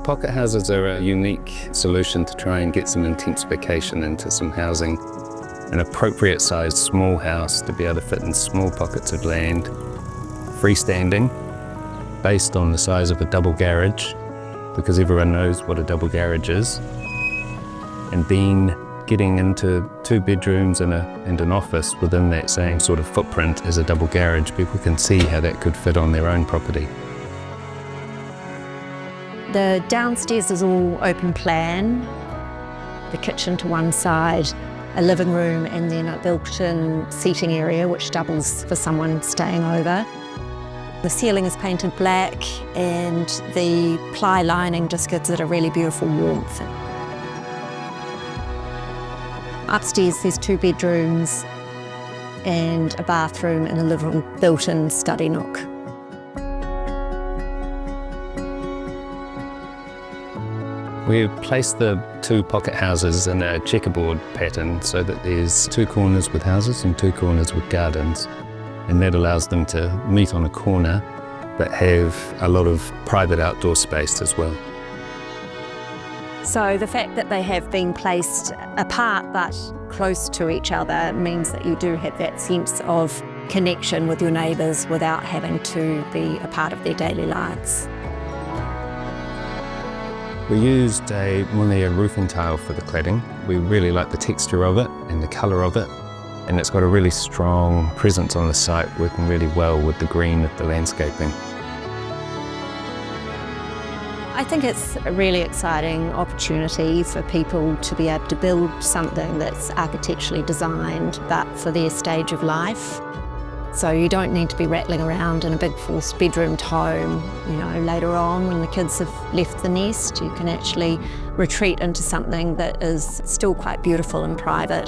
Pocket houses are a unique solution to try and get some intensification into some housing. An appropriate sized small house to be able to fit in small pockets of land, freestanding, based on the size of a double garage, because everyone knows what a double garage is, and then getting into 2 bedrooms and an office within that same sort of footprint as a double garage. People can see how that could fit on their own property. The downstairs is all open plan, the kitchen to one side, a living room and then a built-in seating area which doubles for someone staying over. The ceiling is painted black and the ply lining just gives it a really beautiful warmth. Upstairs there's 2 bedrooms and a bathroom and a little built-in study nook. We've placed the 2 pocket houses in a checkerboard pattern so that there's 2 corners with houses and 2 corners with gardens. And that allows them to meet on a corner but have a lot of private outdoor space as well. So the fact that they have been placed apart but close to each other means that you do have that sense of connection with your neighbours without having to be a part of their daily lives. We used a Mulia roofing tile for the cladding. We really like the texture of it and the colour of it, and it's got a really strong presence on the site, working really well with the green of the landscaping. I think it's a really exciting opportunity for people to be able to build something that's architecturally designed but for their stage of life. So you don't need to be rattling around in a big 4-bedroomed home. You know, later on when the kids have left the nest, you can actually retreat into something that is still quite beautiful and private.